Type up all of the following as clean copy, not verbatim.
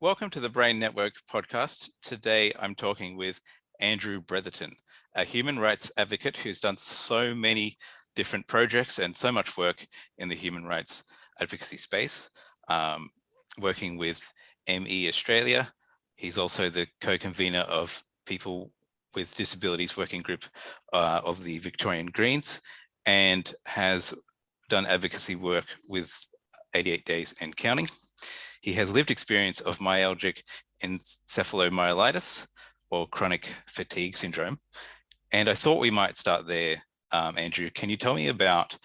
Welcome to the Brain Network podcast. Today I'm talking with Andrew Bretherton, a human rights advocate who's done so many different projects and so much work in the human rights advocacy space, working with ME Australia. He's also the co-convener of People with Disabilities Working Group of the Victorian Greens, and has done advocacy work with 88 Days and Counting. He has lived experience of myalgic encephalomyelitis, or chronic fatigue syndrome. And I thought we might start there. Andrew, can you tell me about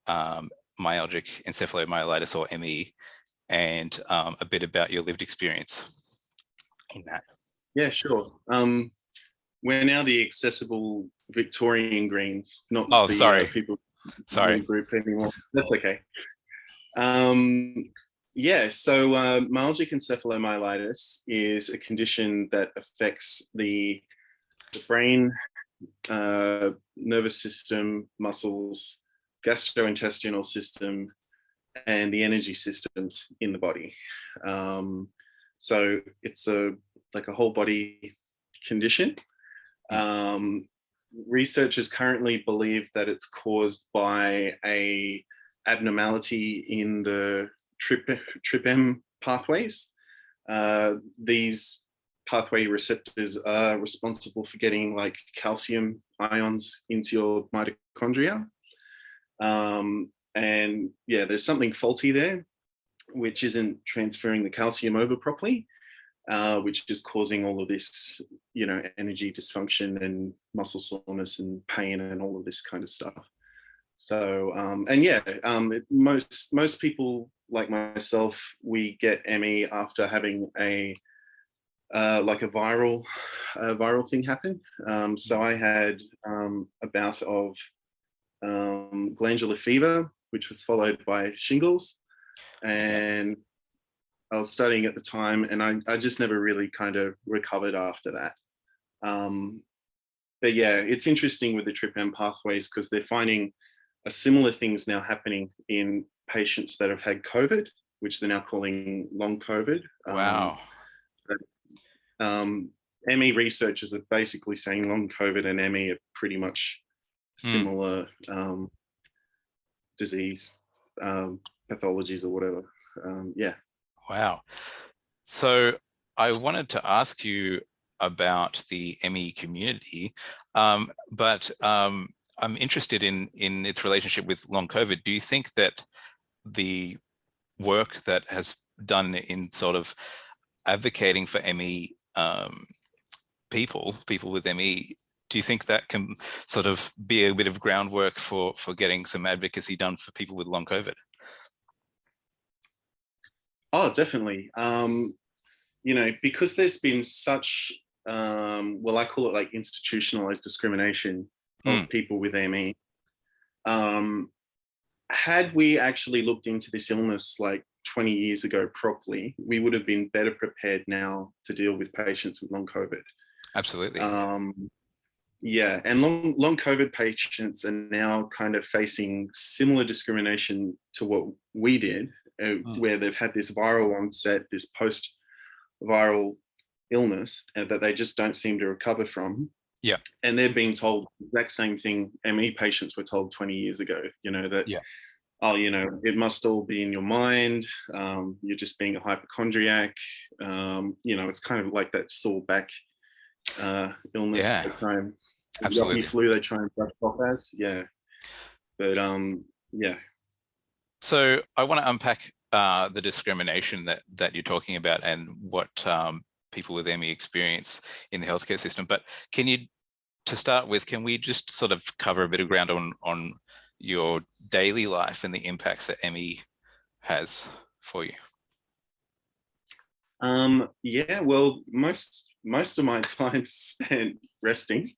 myalgic encephalomyelitis, or ME, and a bit about your lived experience in that? Yeah, sure. We're now the accessible Victorian Greens, not the people group anymore. That's okay. Yeah, so myalgic encephalomyelitis is a condition that affects the brain, nervous system, muscles, gastrointestinal system, and the energy systems in the body. So it's like a whole body condition. Researchers currently believe that it's caused by a abnormality in the TRPM pathways. These pathway receptors are responsible for getting like calcium ions into your mitochondria. And yeah, there's something faulty there, which isn't transferring the calcium over properly, which is causing all of this, energy dysfunction and muscle soreness and pain and all of this kind of stuff. So, most people like myself, we get ME after having a viral thing happen. So I had a bout of glandular fever, which was followed by shingles, and I was studying at the time, and I just never really kind of recovered after that. But yeah, it's interesting with the TRPM pathways because they're finding similar things now happening in patients that have had COVID, which they're now calling long COVID. Wow. ME researchers are basically saying long COVID and ME are pretty much similar disease pathologies or whatever. Yeah. Wow. So I wanted to ask you about the ME community, but I'm interested in its relationship with long COVID. Do you think that the work that has done in sort of advocating for ME people with ME, do you think that can sort of be a bit of groundwork for getting some advocacy done for people with long COVID? Oh, definitely. Because there's been such, I call it like institutionalized discrimination of people with ME. Had we actually looked into this illness like 20 years ago properly, we would have been better prepared now to deal with patients with long COVID. Absolutely. Yeah, and long COVID patients are now kind of facing similar discrimination to what we did, where they've had this viral onset, this post-viral illness that they just don't seem to recover from. Yeah. And they're being told the exact same thing ME patients were told 20 years ago, it must all be in your mind. You're just being a hypochondriac. It's kind of like that sore back illness. Yeah. Absolutely. Flu they try and brush off as. Yeah. But yeah. So I want to unpack the discrimination that you're talking about and what people with ME experience in the healthcare system. But to start with, can we just sort of cover a bit of ground on your daily life and the impacts that ME has for you? Yeah, well, most of my time spent resting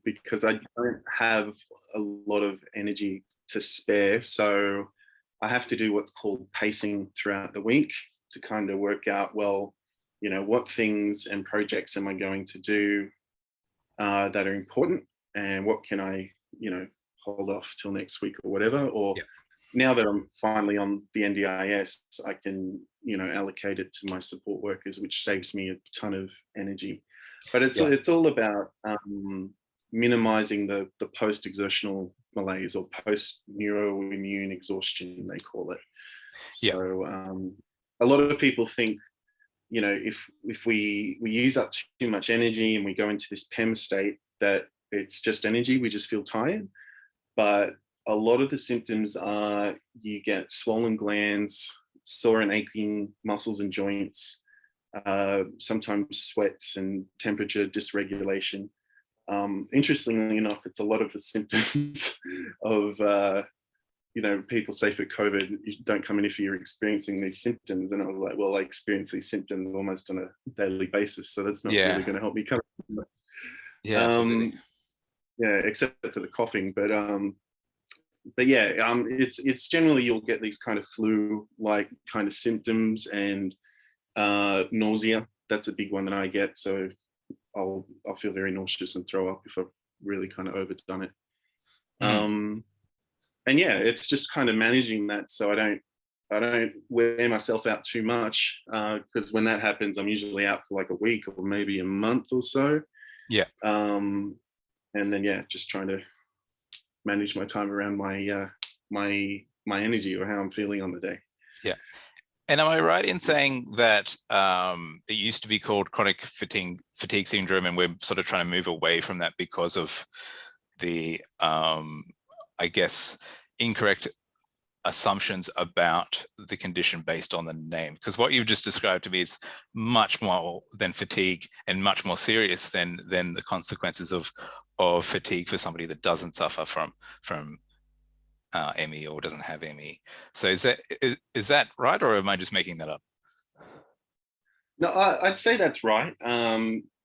because I don't have a lot of energy to spare. So I have to do what's called pacing throughout the week to kind of work out, what things and projects am I going to do that are important, and what can I, hold off till next week or whatever, or now that I'm finally on the NDIS, I can, allocate it to my support workers, which saves me a ton of energy. But it's all about minimizing the post-exertional malaise, or post-neuroimmune exhaustion, they call it. So a lot of people think, if we use up too much energy and we go into this PEM state, that it's just energy, we just feel tired. But a lot of the symptoms are, you get swollen glands, sore and aching muscles and joints, sometimes sweats and temperature dysregulation. Interestingly enough, it's a lot of the symptoms of, people say for COVID, you don't come in if you're experiencing these symptoms. And I was like, well, I experience these symptoms almost on a daily basis, so that's not really going to help me come in. Absolutely. Except for the coughing, but it's generally, you'll get these kind of flu-like kind of symptoms, and nausea. That's a big one that I get. So I'll feel very nauseous and throw up if I've really kind of overdone it. And it's just kind of managing that, so I don't wear myself out too much, because when that happens, I'm usually out for like a week or maybe a month or so. And then just trying to manage my time around my my energy, or how I'm feeling on the day. And am I right in saying that it used to be called chronic fatigue syndrome, and we're sort of trying to move away from that because of the, I guess, incorrect assumptions about the condition based on the name? Because what you've just described to me is much more than fatigue, and much more serious than the consequences of fatigue for somebody that doesn't suffer from ME or doesn't have ME. So is that right, or am I just making that up? No, I'd say that's right.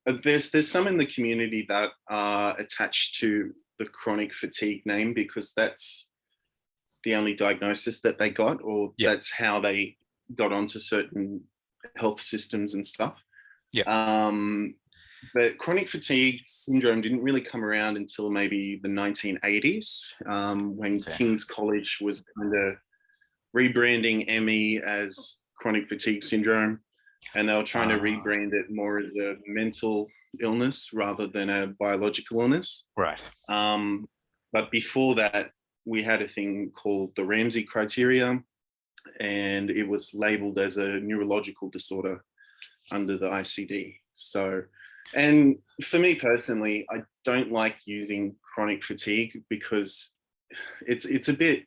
There's some in the community that are attached to the chronic fatigue name because that's the only diagnosis that they got, or that's how they got onto certain health systems and stuff. But chronic fatigue syndrome didn't really come around until maybe the 1980s, when King's College was kind of rebranding ME as chronic fatigue syndrome, and they were trying to rebrand it more as a mental illness rather than a biological illness. Right. But before that, we had a thing called the Ramsey Criteria, and it was labeled as a neurological disorder under the ICD. So, and for me personally, I don't like using chronic fatigue because it's a bit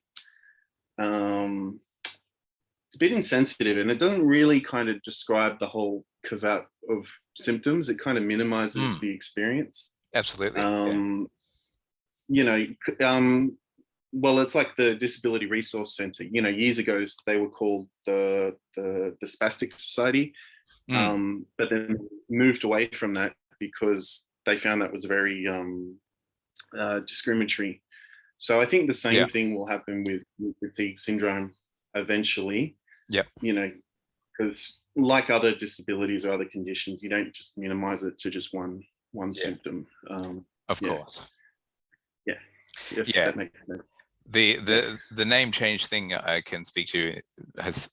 insensitive, and it doesn't really kind of describe the whole caveat of symptoms. It kind of minimizes the experience. Absolutely. Well, it's like the Disability Resource Centre. Years ago they were called the Spastic Society, but then moved away from that because they found that was very discriminatory. So I think the same thing will happen with fatigue syndrome eventually. Because like other disabilities or other conditions, you don't just minimize it to just one symptom. Of course. That makes sense. The name change thing I can speak to it's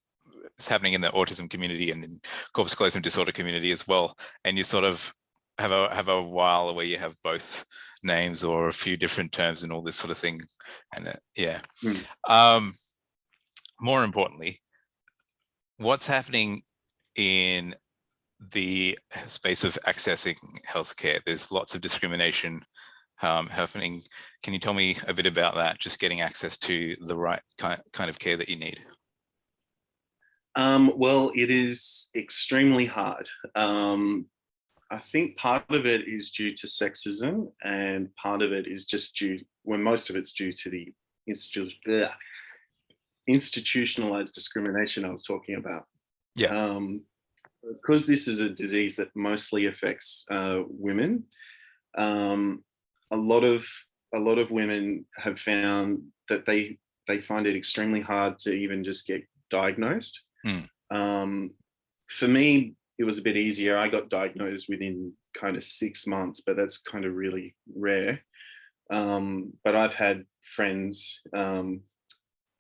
happening in the autism community and in corpus callosum disorder community as well. And you sort of have a while where you have both names or a few different terms and all this sort of thing. And more importantly, what's happening in the space of accessing healthcare? There's lots of discrimination happening. Can you tell me a bit about that? Just getting access to the right kind of care that you need. Well, it is extremely hard. I think part of it is due to sexism, and part of it is just most of it's due to the institutionalized discrimination I was talking about. Because this is a disease that mostly affects women. A lot of women have found that they find it extremely hard to even just get diagnosed. For me, it was a bit easier. I got diagnosed within kind of 6 months, but that's kind of really rare. But I've had friends,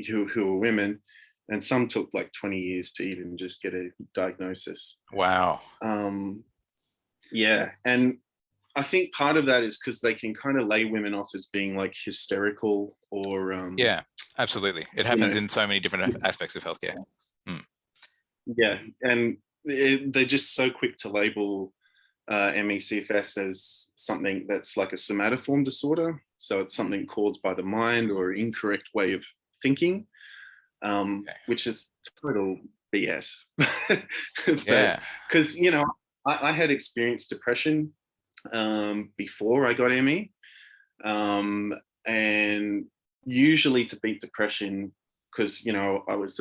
who were women, and some took like 20 years to even just get a diagnosis. Wow. Yeah, and I think part of that is because they can kind of lay women off as being like hysterical or yeah, absolutely. It happens in so many different aspects of healthcare. Yeah, and they're just so quick to label ME/CFS as something that's like a somatoform disorder. So it's something caused by the mind or incorrect way of thinking, which is total BS. Yeah. Because, you know, I had experienced depression before I got ME. And usually to beat depression, because, you know, I was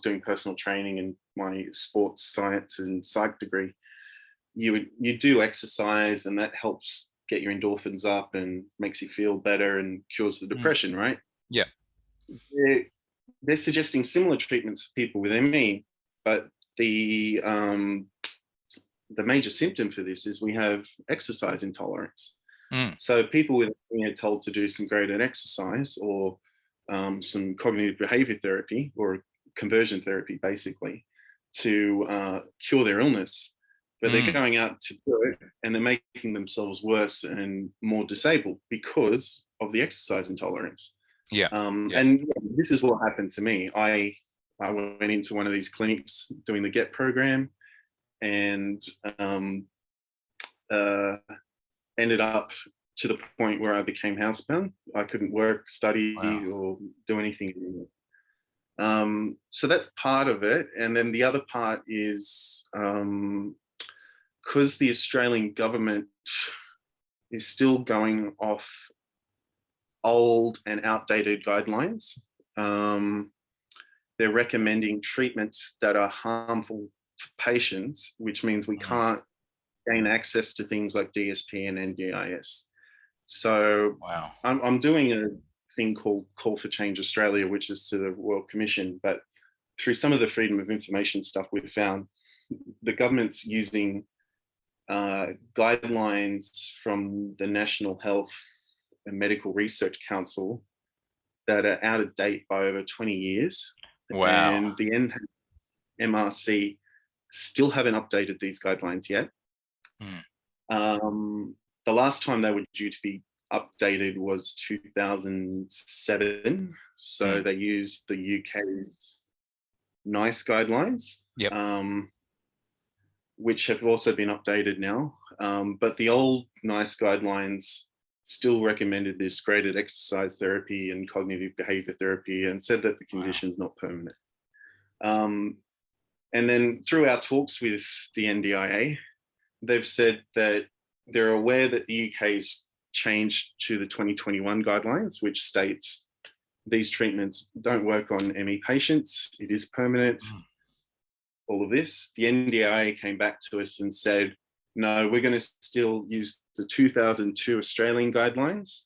doing personal training in my sports science and psych degree, you do exercise, and that helps get your endorphins up and makes you feel better and cures the depression, right? Yeah. They're suggesting similar treatments for people with ME, but the major symptom for this is we have exercise intolerance. So people with ME are told to do some graded exercise or some cognitive behavior therapy or conversion therapy, basically, to cure their illness. But they're going out to do it, and they're making themselves worse and more disabled because of the exercise intolerance. Yeah. And this is what happened to me. I went into one of these clinics doing the GET program, and ended up to the point where I became housebound. I couldn't work, study, or do anything anymore. So that's part of it. And then the other part is because the Australian government is still going off old and outdated guidelines. They're recommending treatments that are harmful to patients, which means we can't gain access to things like DSP and NDIS. So I'm doing a thing called Call for Change Australia, which is to the Royal Commission, but through some of the freedom of information stuff we've found, the government's using guidelines from the National Health and Medical Research Council that are out of date by over 20 years. And the NHMRC still haven't updated these guidelines yet. The last time they were due to be updated was 2007. So they used the UK's NICE guidelines, which have also been updated now. But the old NICE guidelines still recommended this graded exercise therapy and cognitive behavior therapy, and said that the condition's not permanent. And then through our talks with the NDIA, they've said that they're aware that the UK's changed to the 2021 guidelines, which states these treatments don't work on ME patients, it is permanent, all of this. The NDIA came back to us and said, no, we're going to still use the 2002 Australian guidelines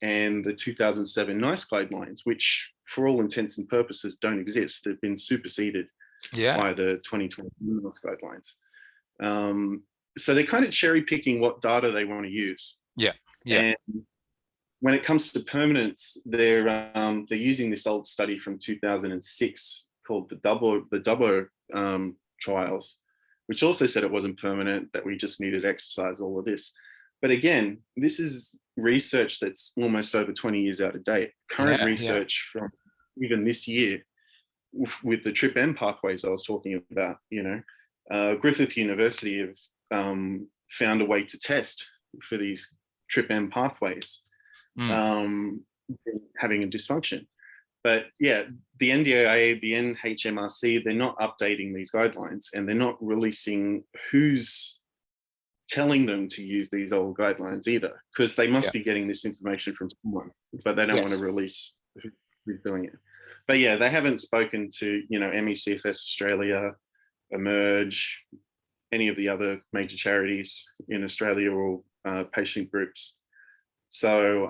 and the 2007 NICE guidelines, which for all intents and purposes don't exist. They've been superseded by the 2021 NICE guidelines. So they're kind of cherry picking what data they want to use. And when it comes to permanence, they're using this old study from 2006 called the Dubbo trials, which also said it wasn't permanent, that we just needed exercise, all of this. But again, this is research that's almost over 20 years out of date. Current research from even this year with the TRIP-M pathways I was talking about, you know, Griffith University have found a way to test for these TRIP-M pathways having a dysfunction. But yeah, the NDIA, the NHMRC, they're not updating these guidelines, and they're not releasing who's telling them to use these old guidelines either, because they must be getting this information from someone, but they don't want to release who's doing it. But yeah, they haven't spoken to, you know, ME/CFS Australia, Emerge, any of the other major charities in Australia or patient groups. So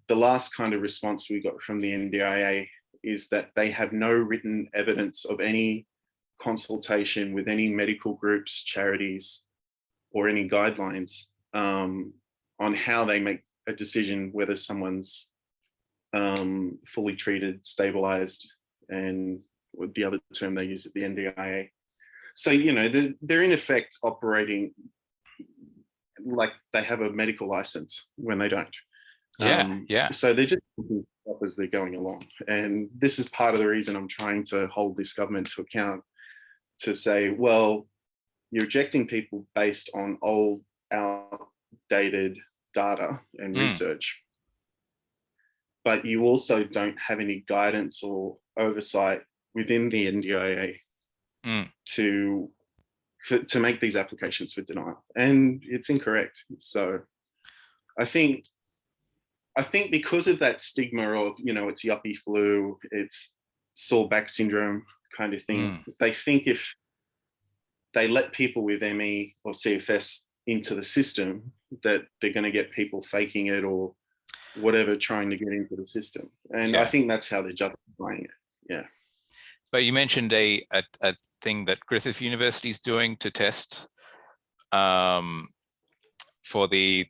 the last kind of response we got from the NDIA is that they have no written evidence of any consultation with any medical groups, charities, or any guidelines on how they make a decision whether someone's fully treated, stabilized, and the other term they use at the NDIA. So, you know, they're in effect operating like they have a medical license when they don't. Yeah. So they're just looking up as they're going along. And this is part of the reason I'm trying to hold this government to account, to say, well, you're rejecting people based on old, outdated data and research, but you also don't have any guidance or oversight within the NDIA to make these applications for denial, and it's incorrect. So I think because of that stigma of, you know, it's yuppie flu, it's sore back syndrome kind of thing, they think if they let people with ME or CFS into the system, that they're going to get people faking it or whatever, trying to get into the system. And I think that's how they're justifying it. Yeah. But you mentioned a thing that Griffith University is doing to test for the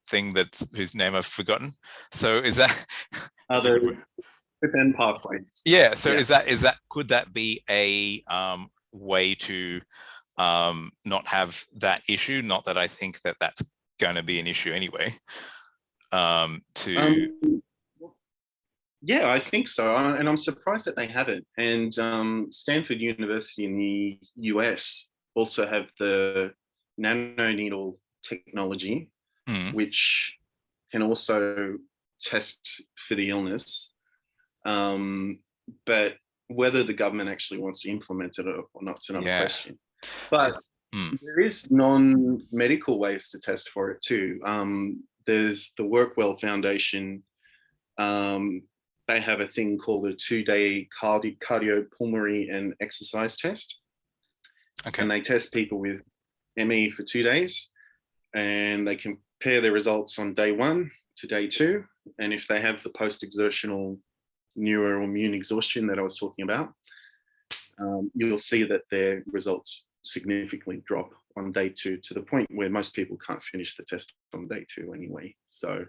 thing whose name I've forgotten. So is that other TBN pathways? Yeah. So is that could that be a way to not have that issue? Not that I think that that's going to be an issue anyway. Yeah, I think so, and I'm surprised that they haven't. And Stanford University in the US also have the nanoneedle technology, which can also test for the illness. But whether the government actually wants to implement it or not is another question. But there is non-medical ways to test for it too. There's the Workwell Foundation. They have a thing called a 2-day cardiopulmonary and exercise test. Okay. And they test people with ME for 2 days, and they compare their results on day 1 to day 2. And if they have the post-exertional neuroimmune exhaustion that I was talking about, you'll see that their results significantly drop on day 2, to the point where most people can't finish the test on day 2 anyway. So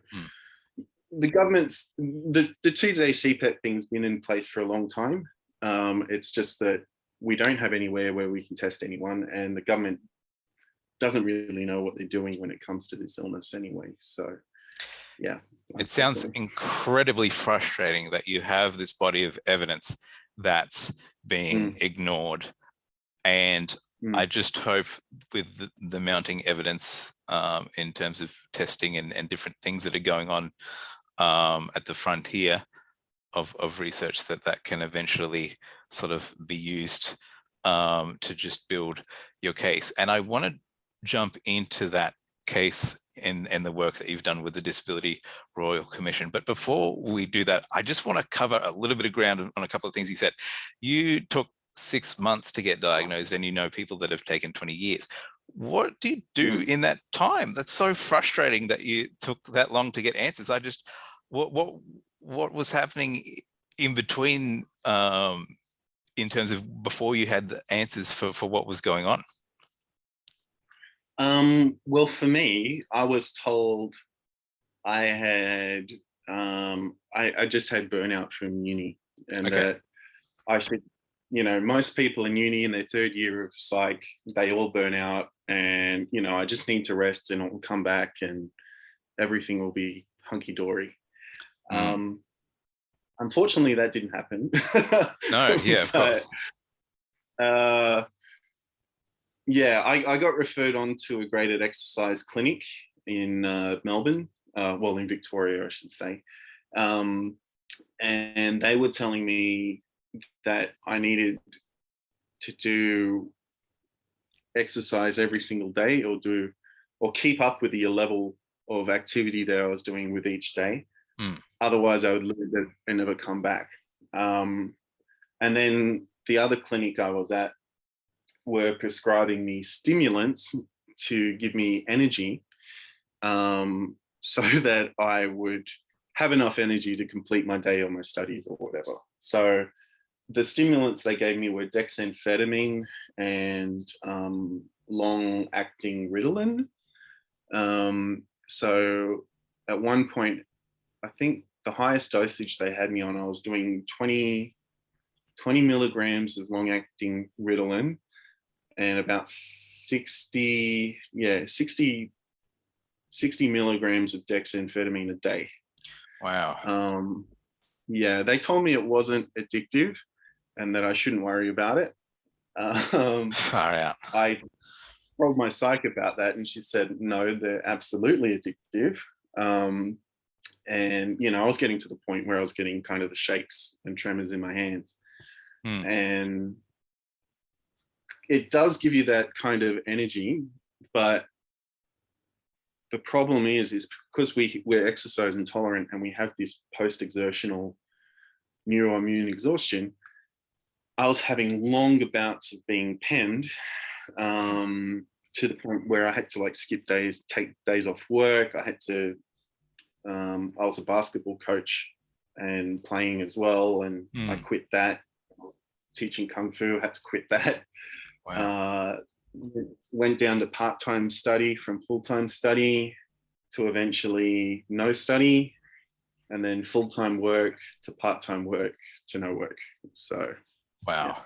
the government's, the 2-day CPET thing's been in place for a long time. It's just that we don't have anywhere where we can test anyone, and the government doesn't really know what they're doing when it comes to this illness anyway. So yeah. It sounds incredibly frustrating that you have this body of evidence that's being ignored. And I just hope with the mounting evidence in terms of testing and different things that are going on at the frontier of research, that can eventually sort of be used to just build your case. And I want to jump into that case in the work that you've done with the Disability Royal Commission. But before we do that, I just want to cover a little bit of ground on a couple of things you said. You took 6 months to get diagnosed, and you know people that have taken 20 years. What do you do in that time? That's so frustrating that you took that long to get answers. What was happening in between in terms of before you had the answers for what was going on? Well, for me, I was told I had, I just had burnout from uni, and that I should, you know, most people in uni in their 3rd year of psych, they all burn out, and, you know, I just need to rest and I'll come back and everything will be hunky-dory. Unfortunately, that didn't happen. No, yeah, of course. Yeah, I got referred on to a graded exercise clinic in Melbourne, well, in Victoria, I should say. And they were telling me that I needed to do exercise every single day, or keep up with the level of activity that I was doing with each day. Otherwise, I would lose it and never come back. And then the other clinic I was at were prescribing me stimulants to give me energy, so that I would have enough energy to complete my day or my studies or whatever. So the stimulants they gave me were dexamphetamine and long-acting Ritalin. So at one point, I think the highest dosage they had me on, I was doing 20 milligrams of long-acting Ritalin and about 60 milligrams of dexamphetamine a day. Wow. Yeah, they told me it wasn't addictive and that I shouldn't worry about it. Far out. I told my psych about that, and she said, no, they're absolutely addictive. And, I was getting to the point where I was getting kind of the shakes and tremors in my hands. And it does give you that kind of energy, but the problem is because we're exercise intolerant and we have this post-exertional neuroimmune exhaustion, I was having longer bouts of being penned, to the point where I had to skip days, take days off work. I was a basketball coach and playing as well, and I quit that. Teaching Kung Fu, had to quit that. Wow. Went down to part-time study from full-time study to eventually no study, and then full-time work to part-time work to no work. So wow.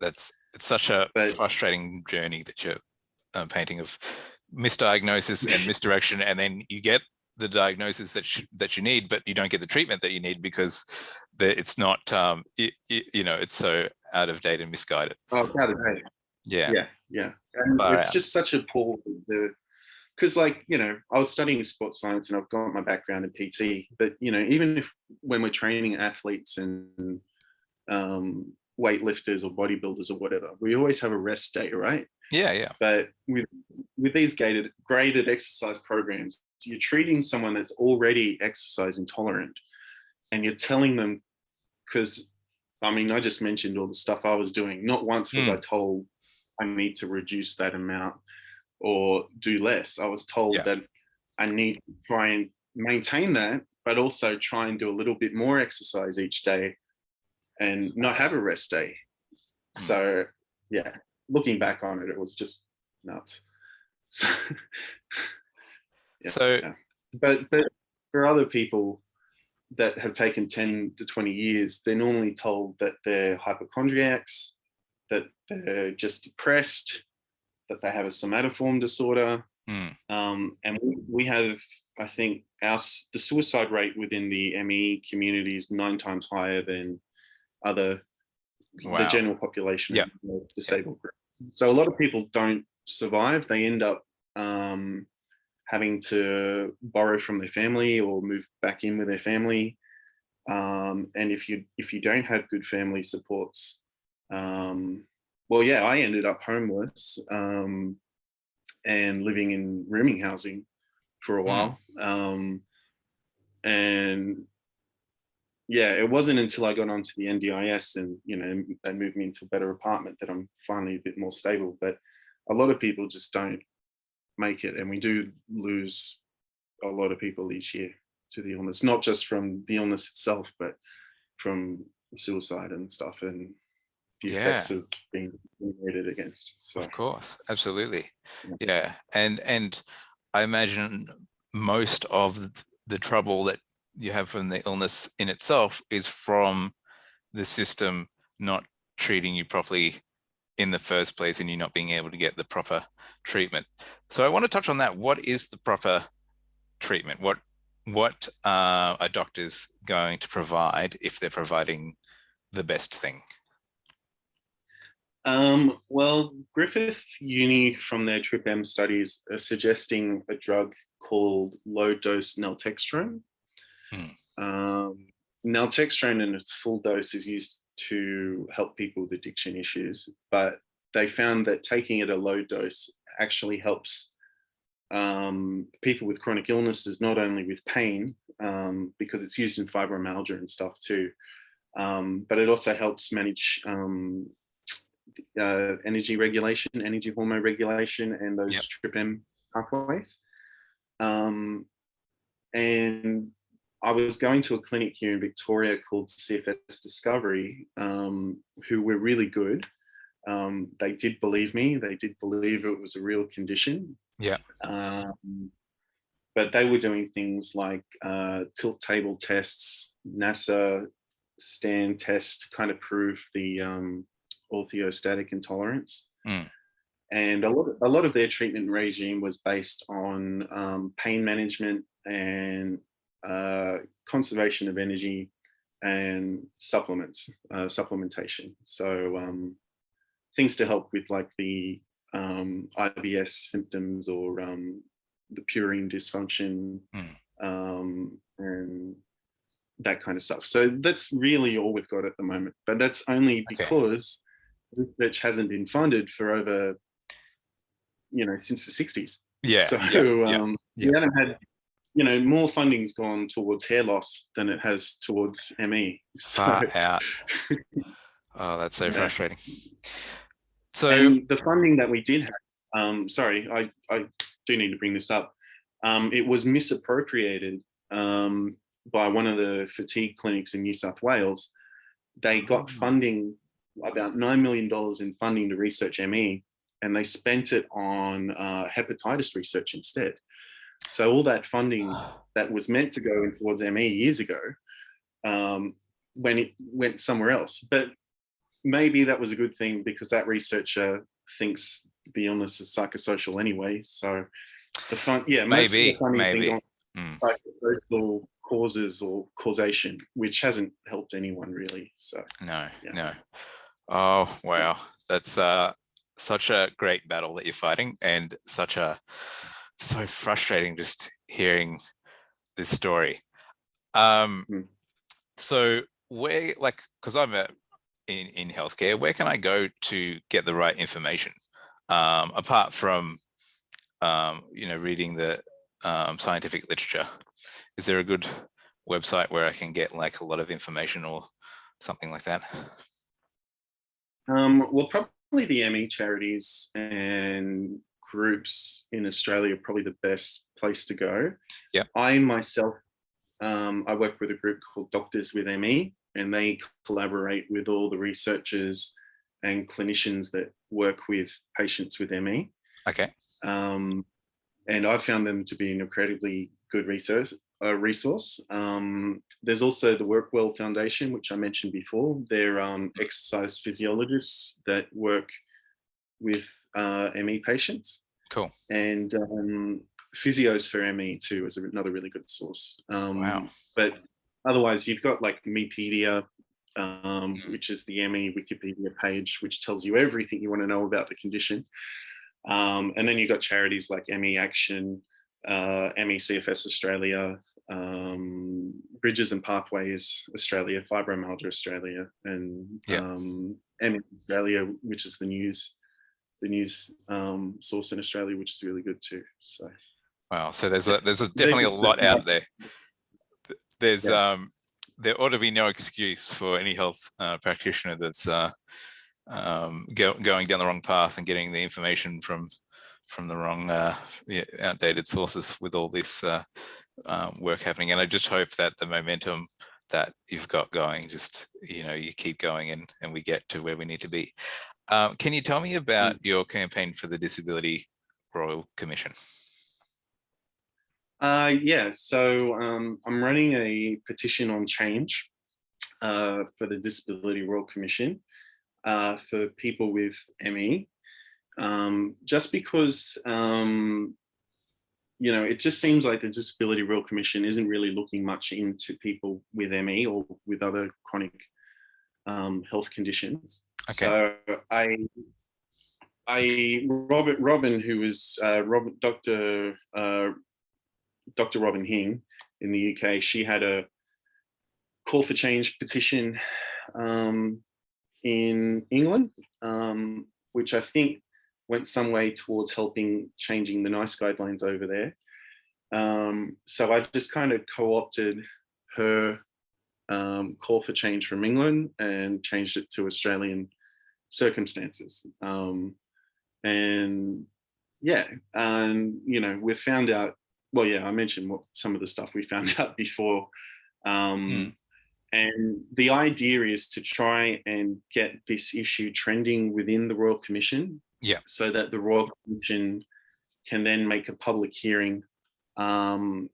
Yeah. It's such a frustrating journey that you're painting of misdiagnosis and misdirection, and then you get the diagnosis that you need, but you don't get the treatment that you need because it's not it's so out of date and misguided. Oh, it's out of date. Yeah. And it's just such a poor, because I was studying sports science and I've got my background in PT, but even when we're training athletes and weightlifters or bodybuilders or whatever, we always have a rest day, right? Yeah. But with these graded exercise programs, you're treating someone that's already exercise intolerant, and you're telling them, because I just mentioned all the stuff I was doing. Not once was I told I need to reduce that amount or do less. I was told that I need to try and maintain that, but also try and do a little bit more exercise each day and not have a rest day. So looking back on it, it was just nuts. But for other people that have taken 10 to 20 years, they're normally told that they're hypochondriacs, that they're just depressed, that they have a somatoform disorder. And we have, I think, the suicide rate within the ME community is 9 times higher than the general population of disabled groups. So a lot of people don't survive. They end up having to borrow from their family or move back in with their family. And if you don't have good family supports, I ended up homeless and living in rooming housing for a while. And it wasn't until I got onto the NDIS and they moved me into a better apartment that I'm finally a bit more stable. But a lot of people just don't make it, and we do lose a lot of people each year to the illness, not just from the illness itself, but from suicide and stuff and the effects of being discriminated against. So of course, absolutely. And I imagine most of the trouble that you have from the illness in itself is from the system not treating you properly in the first place and you not being able to get the proper treatment. So I want to touch on that. What is the proper treatment? What are doctors going to provide if they're providing the best thing? Griffith Uni, from their TRIP-M studies, are suggesting a drug called low-dose naltrexone. Naltrexone in its full dose is used to help people with addiction issues, but they found that taking it a low dose actually helps people with chronic illnesses, not only with pain, because it's used in fibromyalgia and stuff too, but it also helps manage energy regulation, energy hormone regulation, and those TRIP-M pathways. And I was going to a clinic here in Victoria called CFS Discovery, who were really good. They did believe me. They did believe it was a real condition. but they were doing things like tilt table tests, NASA stand test to kind of prove the orthostatic intolerance. And a lot of their treatment regime was based on pain management and conservation of energy and supplementation. So things to help with like the IBS symptoms or the purine dysfunction and that kind of stuff. So that's really all we've got at the moment. But that's only because research hasn't been funded for over, since the 60s. Yeah. So we haven't had, more funding's gone towards hair loss than it has towards ME. Far out. Oh, that's so frustrating. So and the funding that we did have, sorry, I do need to bring this up. It was misappropriated by one of the fatigue clinics in New South Wales. They got funding, about $9 million in funding to research ME, and they spent it on hepatitis research instead. So all that funding that was meant to go in towards ME years ago, when it went somewhere else. But maybe that was a good thing because that researcher thinks the illness is psychosocial anyway. So the most of the funding thing on psychosocial causes or causation, which hasn't helped anyone really. So no. Oh wow, that's such a great battle that you're fighting, and so frustrating just hearing this story. So where, like, because I'm in healthcare, where can I go to get the right information apart from reading the scientific literature? Is there a good website where I can get like a lot of information or something like that? Well, probably the ME charities and groups in Australia are probably the best place to go. Yeah. I myself, I work with a group called Doctors with ME, and they collaborate with all the researchers and clinicians that work with patients with ME. Okay. And I've found them to be an incredibly good resource. There's also the Work Well Foundation, which I mentioned before. They're exercise physiologists that work with ME patients. Cool. And physios for ME too is another really good source. Wow. But otherwise, you've got like Mepedia, which is the ME Wikipedia page, which tells you everything you want to know about the condition. And then you've got charities like ME Action, ME CFS Australia, Bridges and Pathways Australia, Fibromyalgia Australia, and ME Australia, which is the news source in Australia, which is really good too. So wow, so there's definitely a lot out there. There's there ought to be no excuse for any health practitioner that's going down the wrong path and getting the information from the wrong outdated sources with all this work happening. And I just hope that the momentum that you've got going, just you keep going and we get to where we need to be. Can you tell me about your campaign for the Disability Royal Commission? So I'm running a petition on change for the Disability Royal Commission for people with ME, just because it just seems like the Disability Royal Commission isn't really looking much into people with ME or with other chronic health conditions. Okay. So Robin, who was Dr. Robin Hing in the UK, she had a call for change petition in England, which I think went some way towards helping changing the NICE guidelines over there. So I just kind of co-opted her call for change from England and changed it to Australian circumstances. We found out, I mentioned some of the stuff we found out before. And the idea is to try and get this issue trending within the Royal Commission, so that the Royal Commission can then make a public hearing on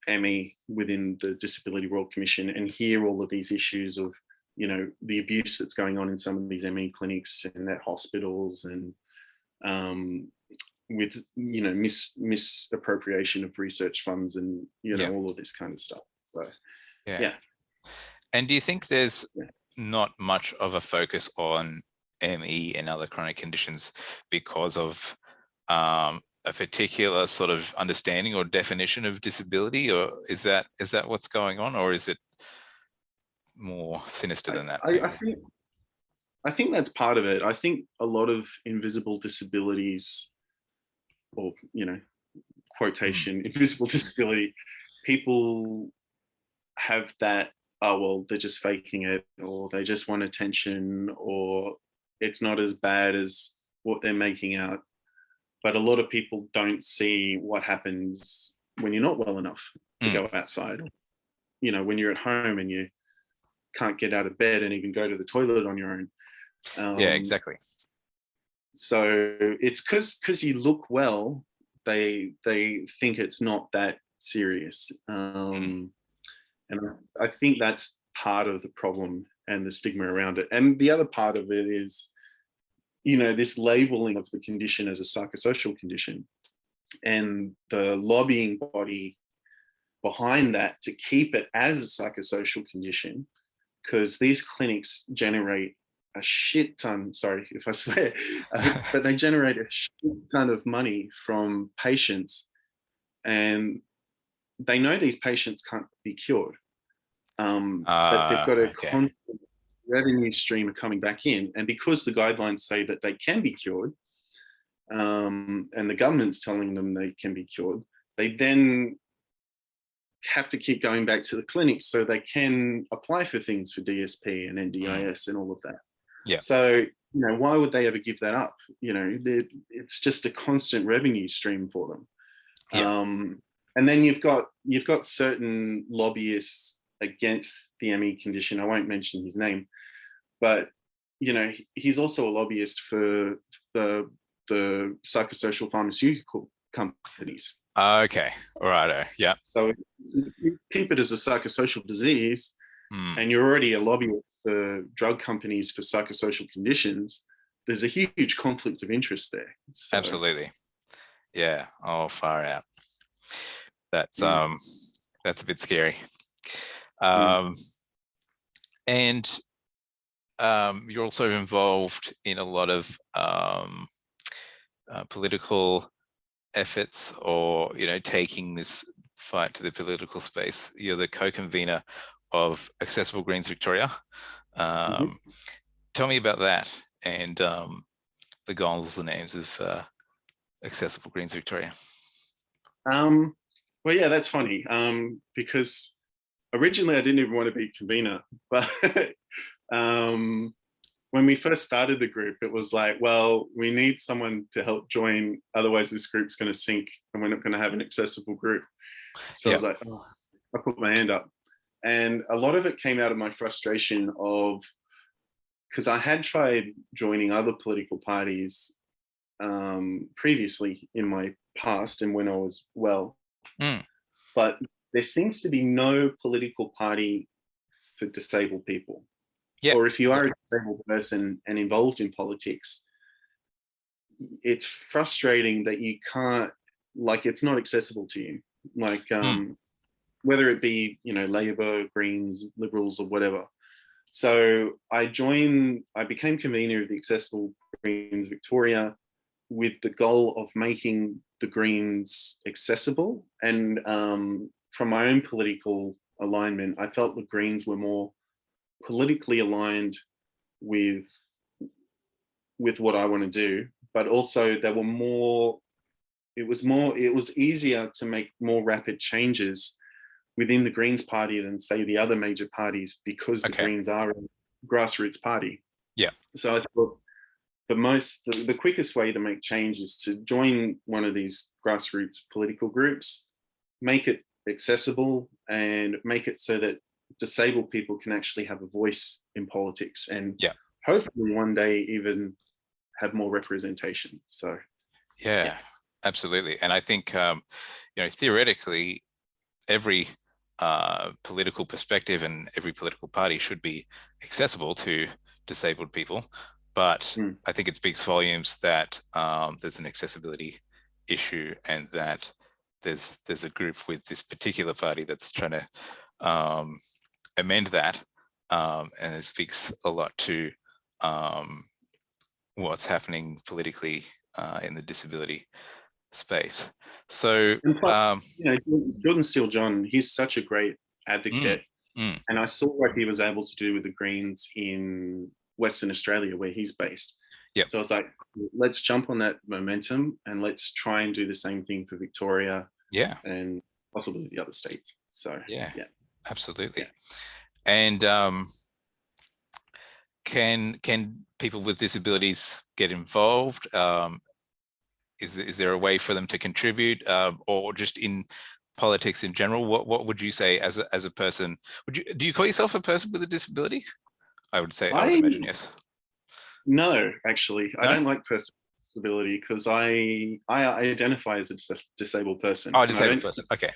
ME within the Disability Royal Commission and hear all of these issues of, you know, the abuse that's going on in some of these ME clinics and at hospitals, and with, you know, misappropriation of research funds and, you know, all of this kind of stuff. So, yeah. And do you think there's not much of a focus on ME and other chronic conditions because of a particular sort of understanding or definition of disability, or is that what's going on, or is it more sinister than that? I think that's part of it. I think a lot of invisible disabilities, or, you know, quotation, invisible disability, people have that, oh, well, they're just faking it, or they just want attention, or it's not as bad as what they're making out. But a lot of people don't see what happens when you're not well enough to go outside. You know, when you're at home and you can't get out of bed and even go to the toilet on your own. Yeah, exactly. So it's because you look well, they think it's not that serious. And I think that's part of the problem and the stigma around it. And the other part of it is, you know, this labeling of the condition as a psychosocial condition, and the lobbying body behind that to keep it as a psychosocial condition, because these clinics generate a shit ton, sorry if I swear, but they generate a shit ton of money from patients, and they know these patients can't be cured, but they've got a constant revenue stream coming back in. And because the guidelines say that they can be cured, and the government's telling them they can be cured, they then have to keep going back to the clinics so they can apply for things for DSP and NDIS and all of that. Yeah. So, you know, why would they ever give that up? You know, it's just a constant revenue stream for them. Yeah. And then you've got certain lobbyists against the ME condition. I won't mention his name, but, you know, he's also a lobbyist for the psychosocial pharmaceutical companies. Okay. All right. Yeah. So you keep it as a psychosocial disease, and you're already a lobbyist for drug companies for psychosocial conditions. There's a huge conflict of interest there. So, absolutely. Yeah. Oh, far out. That's a bit scary. And you're also involved in a lot of political efforts, or, you know, taking this fight to the political space. You're the co-convener of Accessible Greens Victoria. Tell me about that and the goals and aims of Accessible Greens Victoria. Well, yeah, that's funny, because originally I didn't even want to be convener, but when we first started the group, it was like, well, we need someone to help join, otherwise this group's going to sink and we're not going to have an accessible group. So I was like, oh, I put my hand up. And a lot of it came out of my frustration of, because I had tried joining other political parties previously in my past and when I was well, but there seems to be no political party for disabled people. Or if you are a disabled person and involved in politics, it's frustrating that you can't, like, it's not accessible to you. Like, whether it be, you know, Labour, Greens, Liberals, or whatever. So I became convener of the Accessible Greens Victoria with the goal of making the Greens accessible. And from my own political alignment, I felt the Greens were more politically aligned with what I want to do, but also they were more, it was easier to make more rapid changes within the Greens party than, say, the other major parties, because the Greens are a grassroots party. Yeah. So I thought the quickest way to make change is to join one of these grassroots political groups, make it accessible, and make it so that disabled people can actually have a voice in politics, and hopefully one day even have more representation. So yeah. Absolutely. And I think, theoretically, every political perspective and every political party should be accessible to disabled people. But Mm. I think it speaks volumes that there's an accessibility issue, and that there's a group with this particular party that's trying to amend that. And it speaks a lot to what's happening politically in the disability space. So, And plus, Jordan Steele John, he's such a great advocate. And I saw what he was able to do with the Greens in Western Australia, where he's based. Yep. So I was like, let's jump on that momentum and let's try and do the same thing for Victoria. Yeah. And possibly the other states. So yeah. Absolutely. Yeah. And can people with disabilities get involved? Is there a way for them to contribute, or just in politics in general? What would you say as a person? Do you call yourself a person with a disability? I would imagine yes. No, actually, No? I don't like person with disability because I identify as a disabled person. Oh, a disabled person. Okay.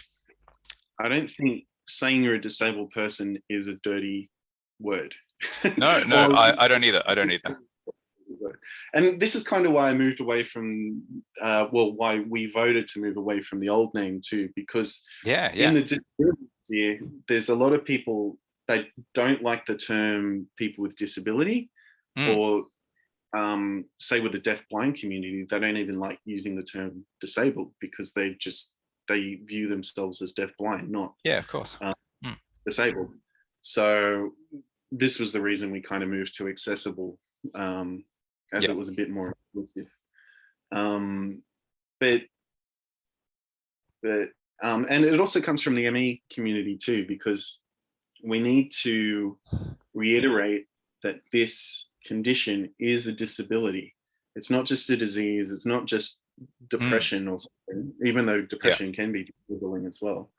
I don't think saying you're a disabled person is a dirty word. No, I don't either. I don't either. And this is kind of why I moved away from, why we voted to move away from the old name too, because in the disability sphere, there's a lot of people that don't like the term people with disability, or say with the deaf-blind community, they don't even like using the term disabled because they view themselves as deaf-blind, not of course disabled. So this was the reason we kind of moved to accessible, as it was a bit more inclusive. And it also comes from the ME community too, because we need to reiterate that this condition is a disability. It's not just a disease. It's not just depression or something, even though depression can be disabling as well.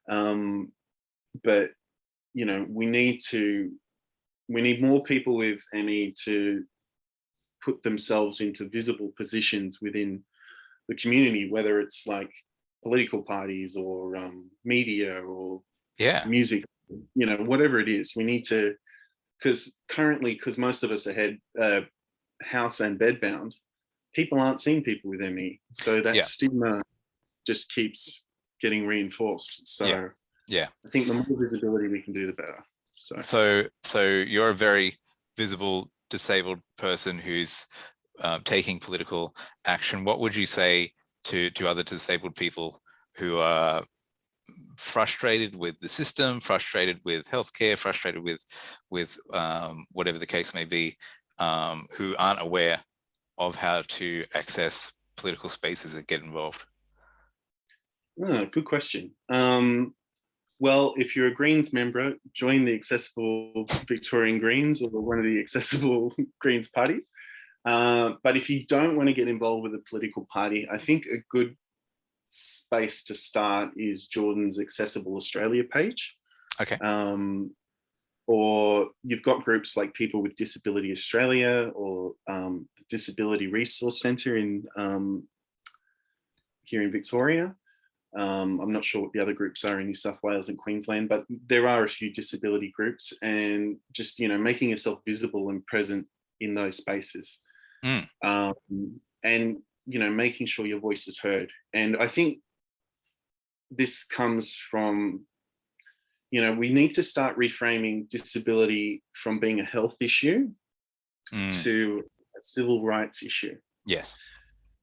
But we need more people with ME to put themselves into visible positions within the community, whether it's like political parties or media or music, whatever it is. We need to, because most of us are house and bedbound, people aren't seeing people with ME. So that stigma just keeps getting reinforced. So I think the more visibility we can do, the better. So you're a very visible disabled person who's taking political action. What would you say to other disabled people who are frustrated with the system, frustrated with healthcare, frustrated with whatever the case may be, who aren't aware of how to access political spaces and get involved? Good question. Well, if you're a Greens member, join the Accessible Victorian Greens or one of the Accessible Greens parties. But if you don't want to get involved with a political party, I think a good space to start is Jordan's Accessible Australia page. Okay. Or you've got groups like People with Disability Australia or Disability Resource Centre here in Victoria. I'm not sure what the other groups are in New South Wales and Queensland, but there are a few disability groups, and just, making yourself visible and present in those spaces. And, making sure your voice is heard. And I think this comes from, we need to start reframing disability from being a health issue to a civil rights issue. Yes.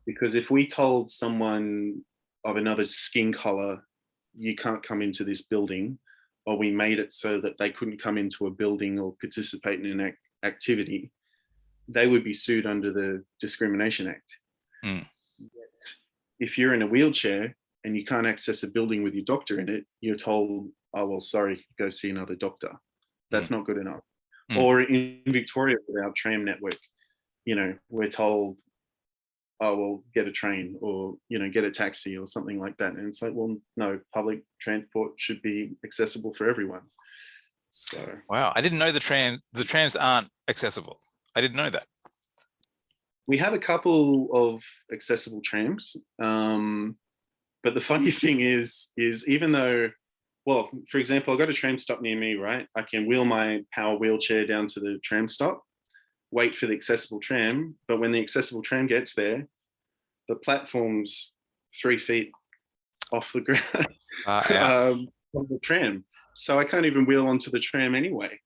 Because if we told someone of another skin color, you can't come into this building, or we made it so that they couldn't come into a building or participate in an activity, they would be sued under the Discrimination Act. If you're in a wheelchair and you can't access a building with your doctor in it, you're told, oh, well, sorry, go see another doctor. That's not good enough. Or in Victoria, with our tram network, we're told, oh, well, get a train or, get a taxi or something like that. And it's like, well, no, public transport should be accessible for everyone. So. Wow, I didn't know the trams aren't accessible. I didn't know that. we have a couple of accessible trams, but the funny thing is even though, well, for example, I've got a tram stop near me, right? I can wheel my power wheelchair down to the tram stop, wait for the accessible tram, but when the accessible tram gets there, the platform's 3 feet off the ground Yeah. of the tram. So I can't even wheel onto the tram anyway.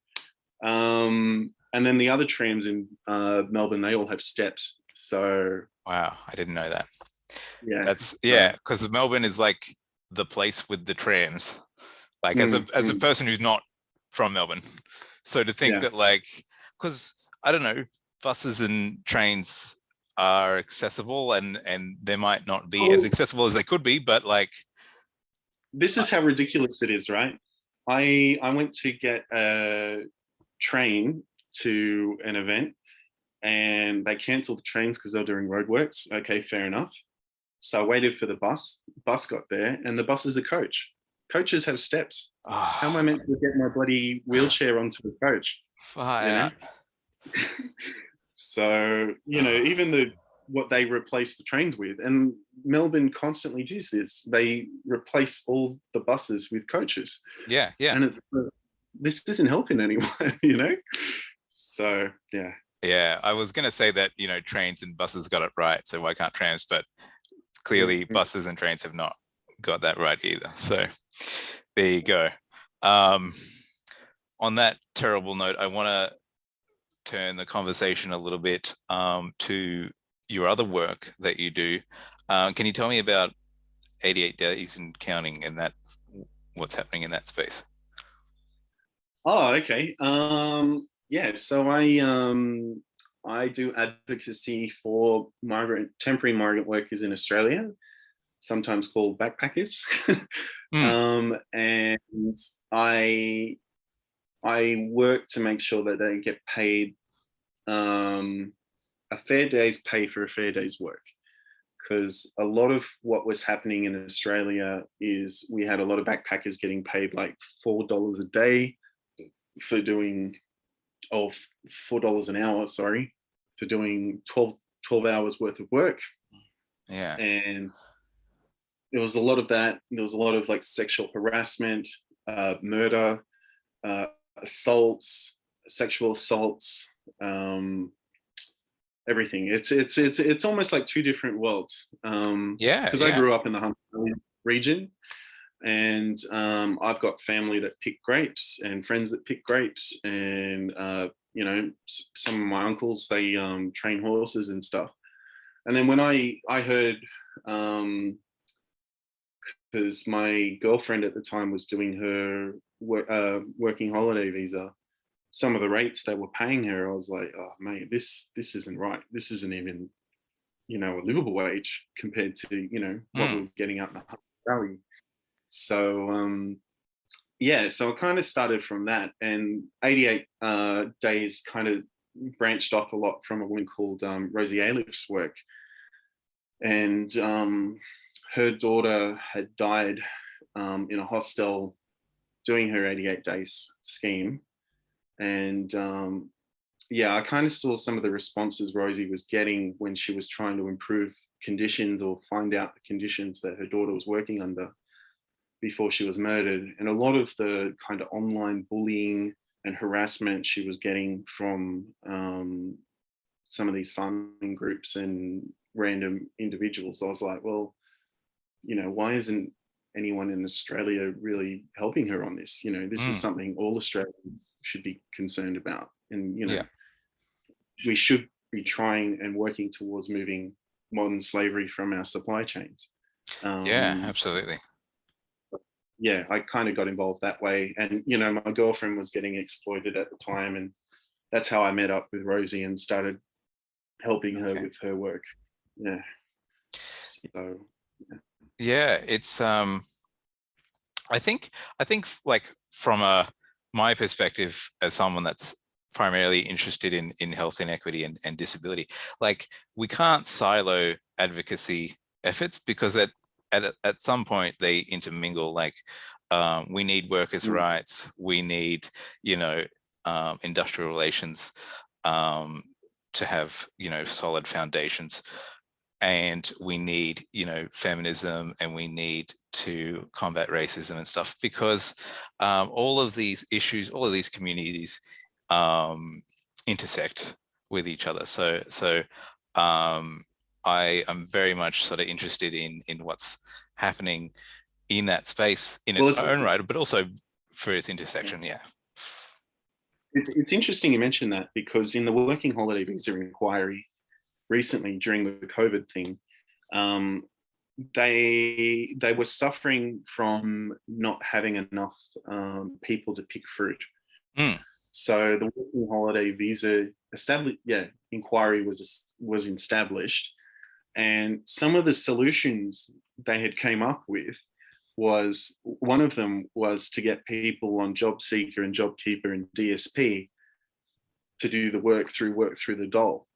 And then the other trams in Melbourne, they all have steps. So Wow, I didn't know that. yeah, That's because Melbourne is like the place with the trams. Like as a person who's not from Melbourne, so to think that like, because I don't know, buses and trains are accessible and they might not be as accessible as they could be, but like, this is how ridiculous it is, right? I went to get a train to an event and they cancelled the trains because they were doing roadworks. Okay, fair enough. So I waited for the bus. Bus got there, and the bus is a coach. Coaches have steps. How am I meant to get my bloody wheelchair onto the coach? Far out. So, even what they replace the trains with, and Melbourne constantly does this. They replace all the buses with coaches. Yeah. And this isn't helping anyone, So, yeah. Yeah, I was going to say that, trains and buses got it right, so why can't trams? But clearly buses and trains have not got that right either. So there you go. On that terrible note, I want to turn the conversation a little bit to your other work that you do. Can you tell me about 88 Days and Counting and what's happening in that space? Oh, okay. So I do advocacy for temporary migrant workers in Australia, sometimes called backpackers. And I work to make sure that they get paid a fair day's pay for a fair day's work. Because a lot of what was happening in Australia is we had a lot of backpackers getting paid like $4 a day for doing, $4 an hour, sorry, for doing 12 hours worth of work. Yeah. And there was a lot of that. There was a lot of like sexual harassment, murder, assaults, sexual assaults, everything. It's almost like two different worlds. Because I grew up in the Hunter Valley region, and I've got family that pick grapes and friends that pick grapes, and some of my uncles, they train horses and stuff. And then when I heard, because my girlfriend at the time was doing her working holiday visa, some of the rates they were paying her, I was like, oh mate, this isn't right. This isn't even, a livable wage compared to, what we're getting out in the Hunter Valley. So so I kind of started from that, and 88 Days kind of branched off a lot from a woman called Rosie Ayliffe's work. And her daughter had died in a hostel doing her 88 days scheme. And I kind of saw some of the responses Rosie was getting when she was trying to improve conditions or find out the conditions that her daughter was working under before she was murdered. And a lot of the kind of online bullying and harassment she was getting from some of these farming groups and random individuals. I was like, well, why isn't anyone in Australia really helping her on this? This is something all Australians should be concerned about. And, we should be trying and working towards moving modern slavery from our supply chains. Absolutely. I kind of got involved that way. And, my girlfriend was getting exploited at the time. And that's how I met up with Rosie and started helping her with her work. Yeah. So, it's I think like from my perspective as someone that's primarily interested in health inequity and disability, like we can't silo advocacy efforts because at some point they intermingle. Like we need workers' rights, we need industrial relations, to have, solid foundations. And we need, feminism, and we need to combat racism and stuff, because all of these issues, all of these communities intersect with each other. So I am very much sort of interested in what's happening in that space in its own right, but also for its intersection. Yeah. It's interesting you mentioned that, because in the working holiday visa inquiry recently during the COVID thing, they were suffering from not having enough people to pick fruit. So the working holiday visa inquiry was established, and some of the solutions they had came up with was, one of them was to get people on job seeker and job keeper and DSP to do the work through the dole.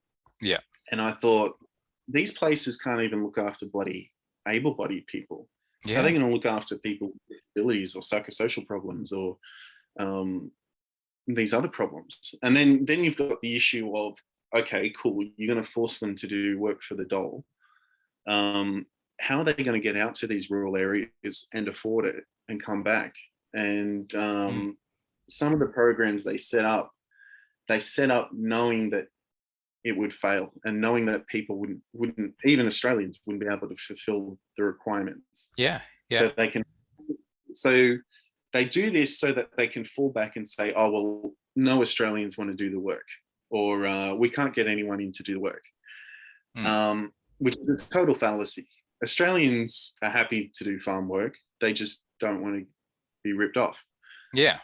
Yeah. And I thought, these places can't even look after bloody able-bodied people. Yeah. How are they going to look after people with disabilities or psychosocial problems or these other problems? And then you've got the issue of, okay, cool, you're going to force them to do work for the dole. How are they going to get out to these rural areas and afford it and come back? And some of the programs they set up knowing that it would fail, and knowing that people wouldn't even Australians wouldn't be able to fulfill the requirements. Yeah. So they do this so that they can fall back and say, oh, well, no Australians want to do the work, or we can't get anyone in to do the work, which is a total fallacy. Australians are happy to do farm work. They just don't want to be ripped off. Yeah.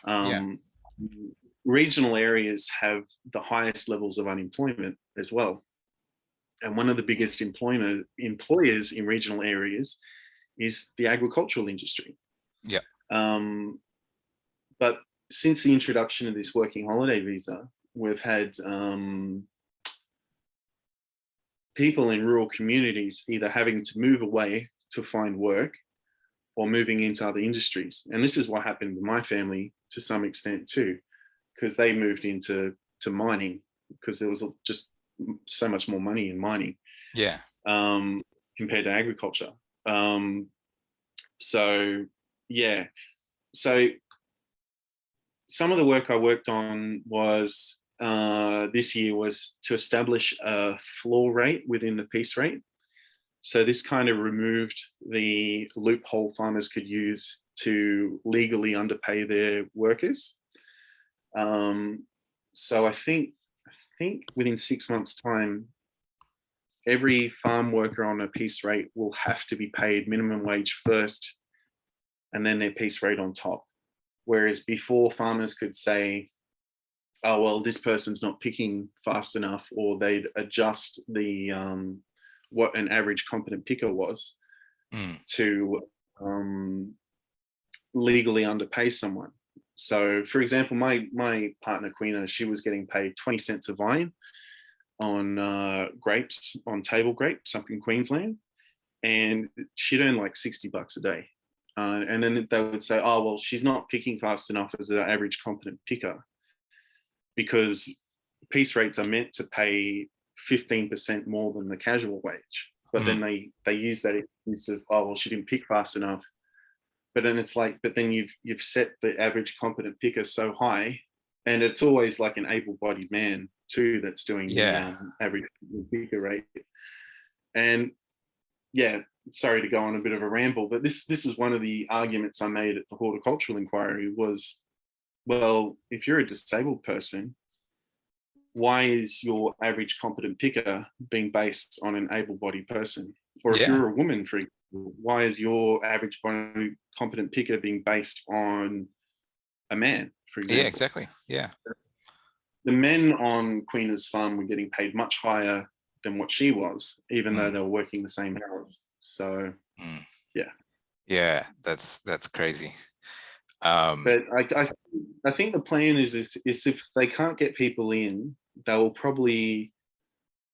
Regional areas have the highest levels of unemployment as well. And one of the biggest employers in regional areas is the agricultural industry. Yeah. But since the introduction of this working holiday visa, we've had people in rural communities either having to move away to find work or moving into other industries. And this is what happened with my family to some extent too, because they moved into mining, because there was just so much more money in mining. Yeah. Compared to agriculture. So some of the work I worked on was this year was to establish a floor rate within the piece rate. So this kind of removed the loophole farmers could use to legally underpay their workers. So I think within 6 months' time, every farm worker on a piece rate will have to be paid minimum wage first, and then their piece rate on top. Whereas before, farmers could say, oh, well, this person's not picking fast enough, or they'd adjust the what an average competent picker was to legally underpay someone. So, for example, my partner, Queena, she was getting paid 20 cents a vine on grapes, on table grapes up in Queensland, and she'd earn like $60 a day. And then they would say, oh, well, she's not picking fast enough as an average competent picker, because piece rates are meant to pay 15% more than the casual wage. But then they use that excuse of, oh, well, she didn't pick fast enough. But then it's like, but then you've set the average competent picker so high, and it's always like an able-bodied man too that's doing the average picker rate. And yeah, sorry to go on a bit of a ramble, but this is one of the arguments I made at the horticultural inquiry was, well, if you're a disabled person, why is your average competent picker being based on an able-bodied person? Or if you're a woman, for example, why is your average competent picker being based on a man, for example? Yeah, exactly. Yeah. The men on Queena's farm were getting paid much higher than what she was, even though they were working the same hours. So, yeah, that's crazy. But I think the plan is if they can't get people in, they will probably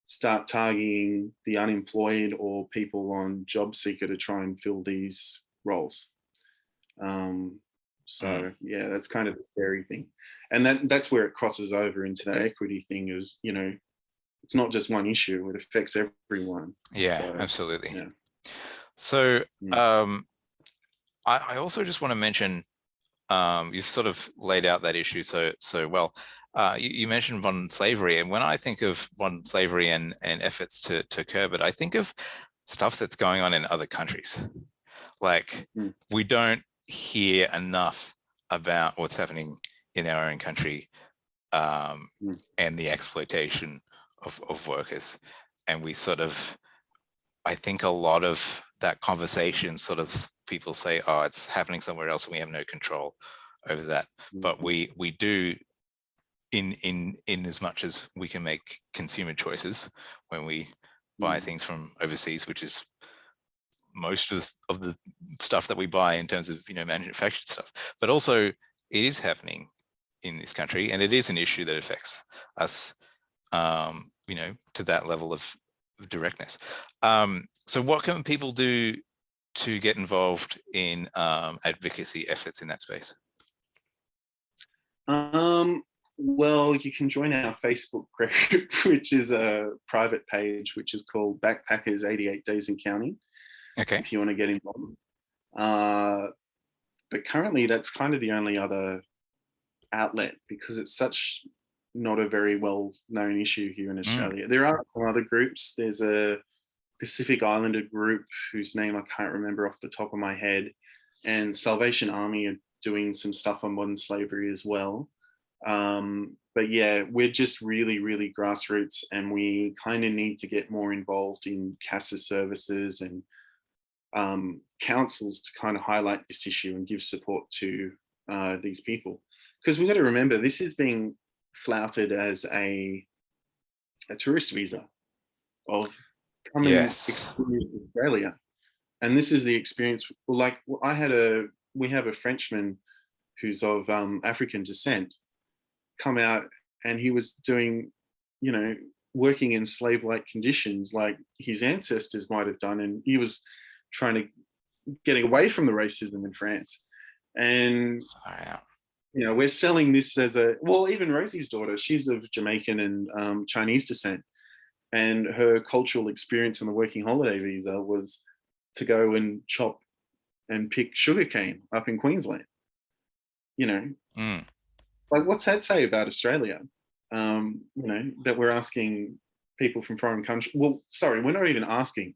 start targeting the unemployed or people on job seeker to try and fill these roles. Yeah, that's kind of the scary thing, and that's where it crosses over into that equity thing. Is, you know, it's not just one issue, it affects everyone. Yeah, So, absolutely. yeah. So Mm. I also just want to mention, you've sort of laid out that issue so well. You mentioned modern slavery, and when I think of modern slavery and efforts to curb it, I think of stuff that's going on in other countries. Like, Mm. we don't hear enough about what's happening in our own country, and the exploitation of workers. And we sort of, I think a lot of that conversation sort of, people say, oh, it's happening somewhere else and we have no control over that. But we do, in as much as we can make consumer choices when we buy things from overseas, which is most of the stuff that we buy in terms of, manufactured stuff. But also, it is happening in this country, and it is an issue that affects us, to that level of directness. So what can people do to get involved in advocacy efforts in that space? Well, you can join our Facebook group, which is a private page, which is called Backpackers 88 Days in Counting, Okay. if you want to get involved. But currently, that's kind of the only other outlet, because it's such not a very well-known issue here in Australia. There are some other groups. There's a Pacific Islander group whose name I can't remember off the top of my head, and Salvation Army are doing some stuff on modern slavery as well. But yeah, we're just really, really grassroots, and we kind of need to get more involved in CASA services and councils to kind of highlight this issue and give support to these people. Because we've got to remember, this is being flouted as a tourist visa of come and experience Australia. And this is the experience. Like, we have a Frenchman who's of African descent come out, and he was doing, working in slave-like conditions like his ancestors might have done. And he was trying to getting away from the racism in France. And we're selling this as even Rosie's daughter, she's of Jamaican and Chinese descent, and her cultural experience in the working holiday visa was to go and chop and pick sugarcane up in Queensland. Like, what's that say about Australia? That we're asking people from foreign countries. Well, sorry, we're not even asking.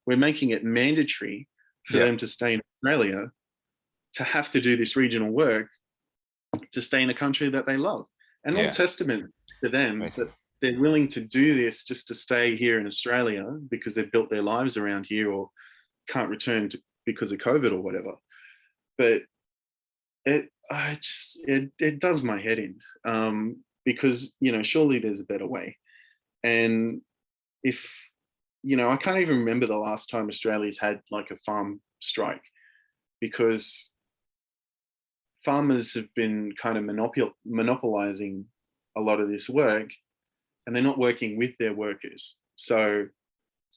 We're making it mandatory for them to stay in Australia, to have to do this regional work, to stay in a country that they love. And all testament to them that they're willing to do this just to stay here in Australia because they've built their lives around here, or can't return because of COVID or whatever. But it does my head in, because surely there's a better way. And if I can't even remember the last time Australia's had like a farm strike, because farmers have been kind of monopolizing a lot of this work, and they're not working with their workers. So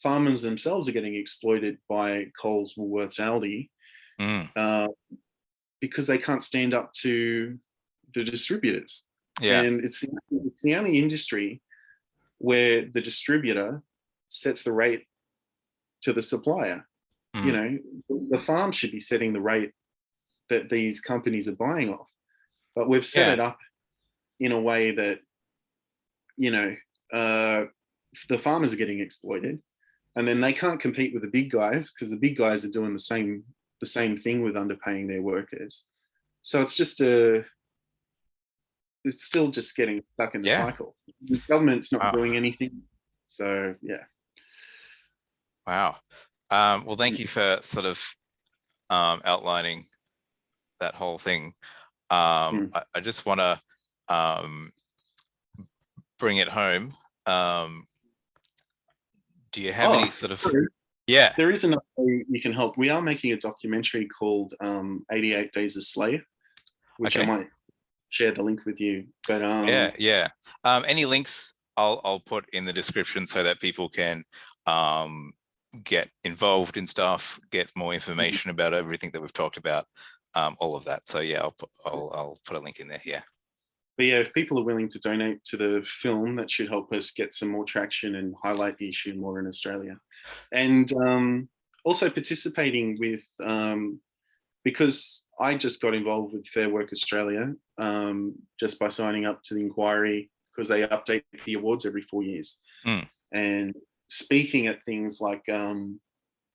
farmers themselves are getting exploited by Coles, Woolworths, Aldi, because they can't stand up to the distributors. And it's the only industry where the distributor sets the rate to the supplier. The farm should be setting the rate that these companies are buying off, but we've set it up in a way that the farmers are getting exploited, and then they can't compete with the big guys because the big guys are doing the same thing with underpaying their workers. So it's still just getting stuck in the cycle. The government's not doing anything. So Wow. Well, thank you for sort of outlining that whole thing. I just want to bring it home. Do you have any sort of... There is another way you can help. We are making a documentary called 88 Days a Slave, which I might share the link with you. But any links I'll put in the description so that people can get involved in stuff, get more information about everything that we've talked about, all of that. So I'll put a link in there. but yeah, if people are willing to donate to the film, that should help us get some more traction and highlight the issue more in Australia. And also participating with, because I just got involved with Fair Work Australia just by signing up to the inquiry, because they update the awards every 4 years. And speaking at things like,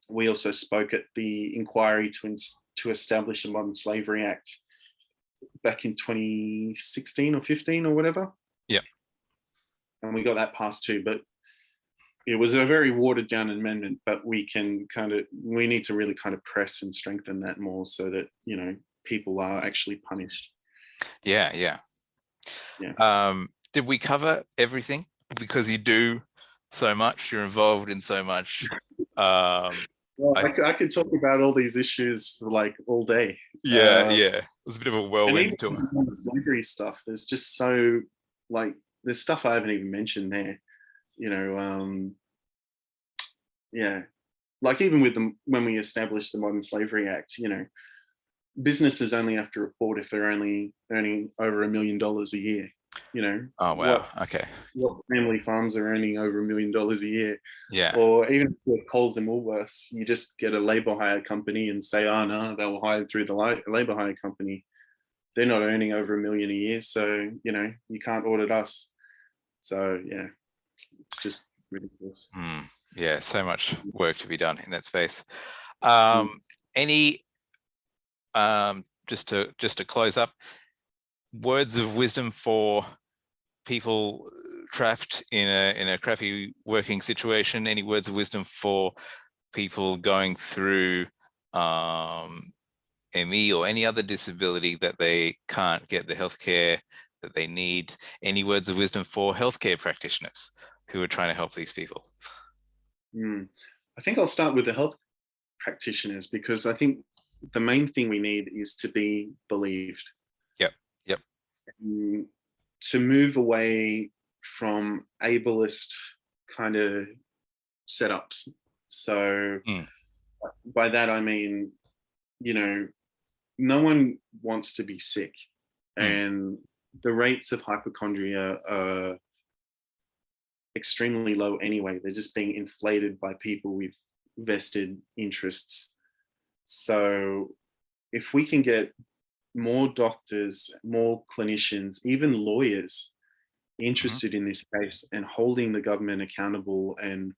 we also spoke at the inquiry to establish a Modern Slavery Act back in 2016 or 15 or whatever. Yeah. And we got that passed too, but it was a very watered down amendment, but we need to really kind of press and strengthen that more so that, you know, people are actually punished. Yeah. Did we cover everything? Because you do so much, you're involved in so much. Well, I could talk about all these issues for like all day. Yeah. It was a bit of a whirlwind tour. The slavery stuff, there's just so, like, there's stuff I haven't even mentioned there, you know. Yeah, like even with when we established the Modern Slavery Act, you know, businesses only have to report if they're only earning over $1 million a year, you know. Oh wow. Okay. What family farms are earning over $1 million a year? Yeah. Or even with Coles and Woolworths, you just get a labor hire company and say, oh no, they were hired through the labor hire company. They're not earning over $1 million a year, so, you know, you can't audit us. So yeah, it's just ridiculous. Yeah, so much work to be done in that space. Any just to close up, words of wisdom for people trapped in a crappy working situation? Any words of wisdom for people going through ME or any other disability that they can't get the healthcare that they need? Any words of wisdom for healthcare practitioners who are trying to help these people? I think I'll start with the health practitioners, because I think the main thing we need is to be believed. Yep. To move away from ableist kind of setups. So by that I mean, you know, no one wants to be sick, and the rates of hypochondria are extremely low anyway. They're just being inflated by people with vested interests. So if we can get more doctors, more clinicians, even lawyers interested in this case and holding the government accountable and,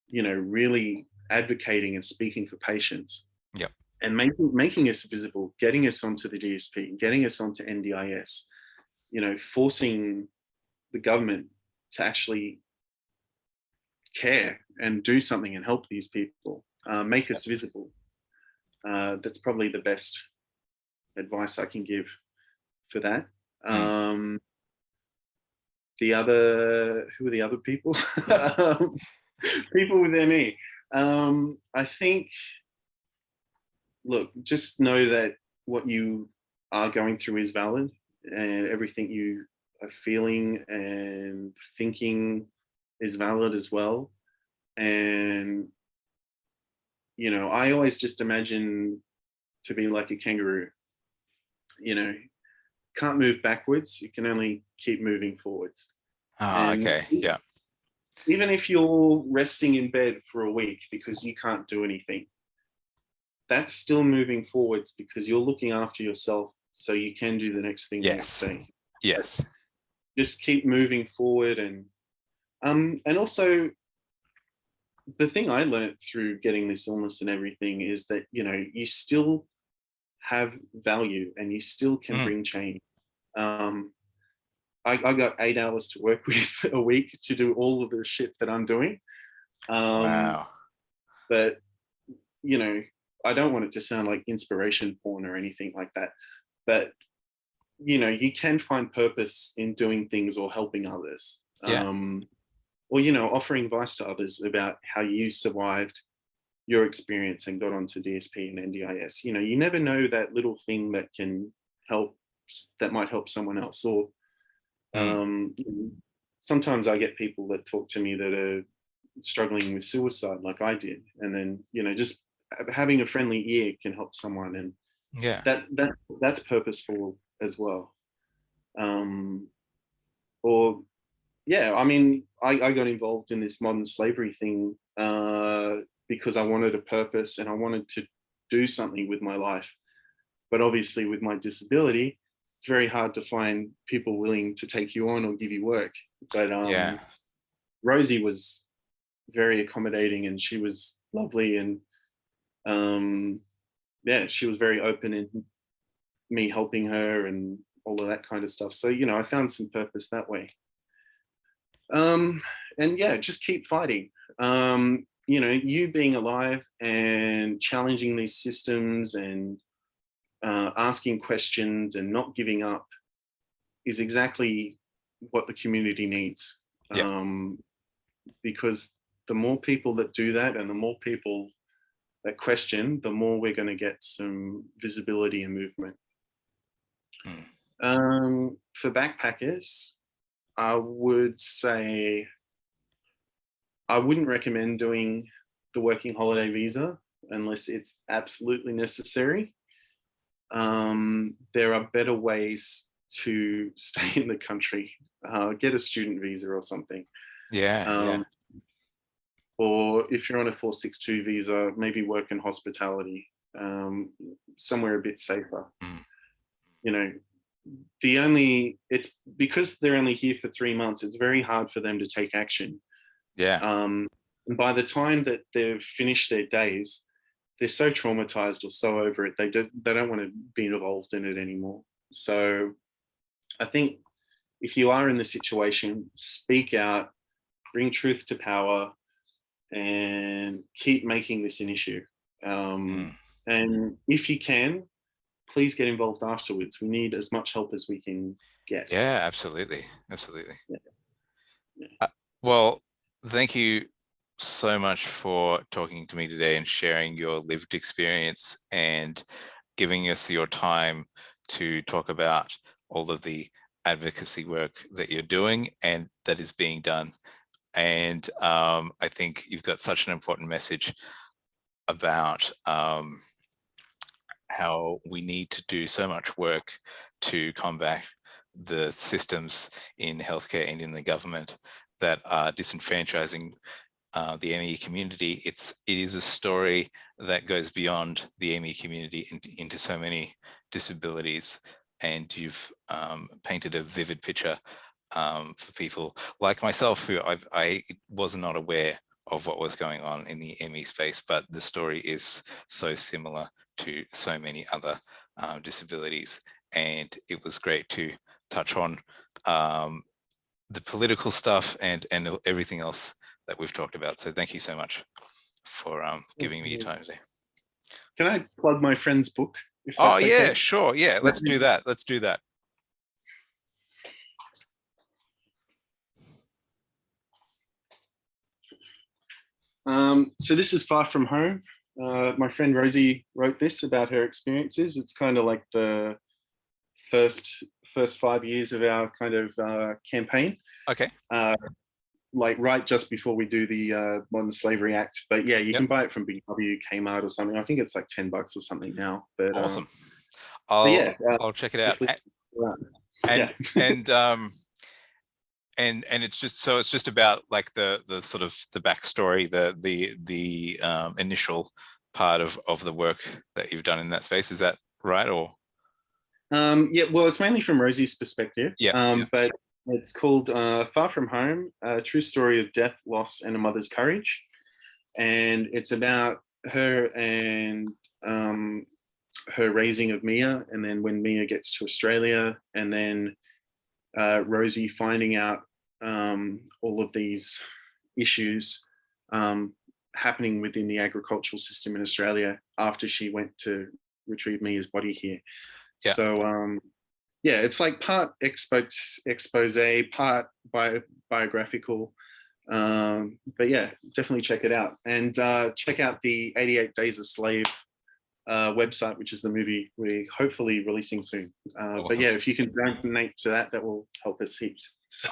you know, really advocating and speaking for patients. Yep. And making us visible, getting us onto the DSP, getting us onto NDIS, you know, forcing the government to actually care and do something and help these people, make us visible. That's probably the best advice I can give for that. Who are the other people? People with ME. I think, look, just know that what you are going through is valid, and everything you are feeling and thinking is valid as well. And, you know, I always just imagine to be like a kangaroo, you know, can't move backwards, you can only keep moving forwards. Okay, yeah. Even if you're resting in bed for a week because you can't do anything, that's still moving forwards because you're looking after yourself so you can do the next thing the next day. Yes. Just keep moving forward. And also, the thing I learned through getting this illness and everything is that, you know, you still have value and you still can bring change. I got 8 hours to work with a week to do all of the shit that I'm doing. Wow. But, you know, I don't want it to sound like inspiration porn or anything like that. But, you know, you can find purpose in doing things or helping others. Yeah. Or, you know, offering advice to others about how you survived your experience and got onto DSP and NDIS. You know, you never know that little thing that can help, that might help someone else. Or sometimes I get people that talk to me that are struggling with suicide like I did. And then, you know, just having a friendly ear can help someone. And yeah, that's purposeful as well. Or yeah, I mean, I got involved in this modern slavery thing because I wanted a purpose and I wanted to do something with my life. But obviously with my disability, it's very hard to find people willing to take you on or give you work. But Yeah. Rosie was very accommodating and she was lovely, and yeah, she was very open in me helping her and all of that kind of stuff. So, I found some purpose that way. And yeah, just keep fighting. You being alive and challenging these systems and asking questions and not giving up is exactly what the community needs. Yeah. Because the more people that do that and the more people that question, the more we're going to get some visibility and movement. For backpackers, I would say I wouldn't recommend doing the working holiday visa unless it's absolutely necessary. There are better ways to stay in the country. Get a student visa or something. Yeah. Or if you're on a 462 visa, maybe work in hospitality, somewhere a bit safer. It's because they're only here for 3 months, it's very hard for them to take action. Yeah. And by the time that they've finished their days, they're so traumatized or so over it, they don't want to be involved in it anymore. So I think if you are in the situation, speak out, bring truth to power, and keep making this an issue. And if you can, please get involved afterwards. We need as much help as we can get. Yeah, absolutely. Yeah. Well, thank you so much for talking to me today and sharing your lived experience and giving us your time to talk about all of the advocacy work that you're doing and that is being done. And I think you've got such an important message about how we need to do so much work to combat the systems in healthcare and in the government that are disenfranchising the ME community. It is a story that goes beyond the ME community into so many disabilities, and you've painted a vivid picture for people like myself who I was not aware of what was going on in the ME space, but the story is so similar to so many other disabilities, and it was great to touch on the political stuff and everything else that we've talked about. So thank you so much for giving me your time today. Can I plug my friend's book? Oh yeah, okay? Sure. Yeah, let's do that. So this is Far From Home. My friend Rosie wrote this about her experiences. It's kind of like the first 5 years of our kind of campaign. Okay. Like right just before we do the Modern Slavery Act. But yeah, you can buy it from BW, Kmart or something. I think it's like $10 or something now. But awesome. I'll check it out. And it's just about like the sort of the backstory, the initial part of the work that you've done in that space. Is that right? Or yeah, well, it's mainly from Rosie's perspective. Yeah. But it's called Far From Home, a true story of death, loss, and a mother's courage. And it's about her and her raising of Mia, and then when Mia gets to Australia, and then Rosie finding out all of these issues happening within the agricultural system in Australia after she went to retrieve Mia's body here. Yeah. So yeah, it's like part expose, part biographical. But yeah, definitely check it out. And check out the 88 Days a Slave website, which is the movie we're hopefully releasing soon. Awesome. But yeah, if you can donate to that will help us heaps. So.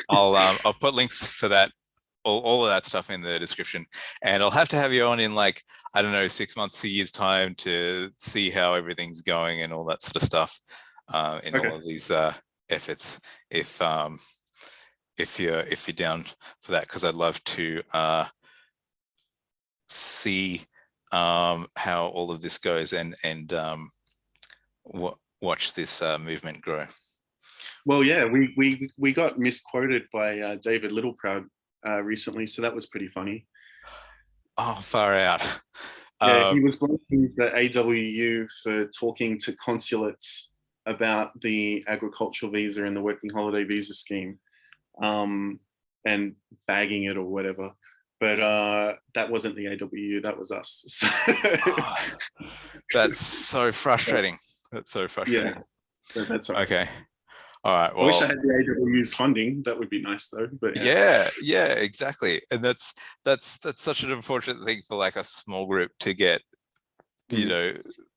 I'll put links for that, all of that stuff in the description, and I'll have to have you on in like, I don't know, 6 months, a year's time to see how everything's going and all that sort of stuff in all of these efforts if you're down for that, because I'd love to see how all of this goes and watch this movement grow. Well, yeah, we got misquoted by David Littleproud recently, so that was pretty funny. Oh, far out. Yeah, he was blaming the AWU for talking to consulates about the agricultural visa and the working holiday visa scheme, and bagging it or whatever. But that wasn't the AWU, that was us. So Oh, that's so frustrating. That's so frustrating. yeah, so that's all right. Okay. All right. I wish I Well, had the AWU's funding. That would be nice, though. But yeah, exactly. And that's such an unfortunate thing for like a small group to get, you know,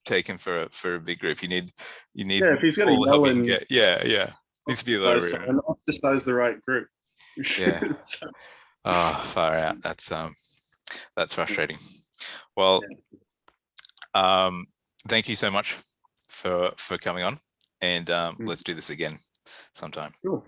taken for a big group. You need yeah, if he's going to all the help yell you can and get. Yeah. Needs to be the room. ostracize the right group. Yeah. So, Oh, far out. That's frustrating. Well, thank you so much for coming on, and let's do this again sometime. cool.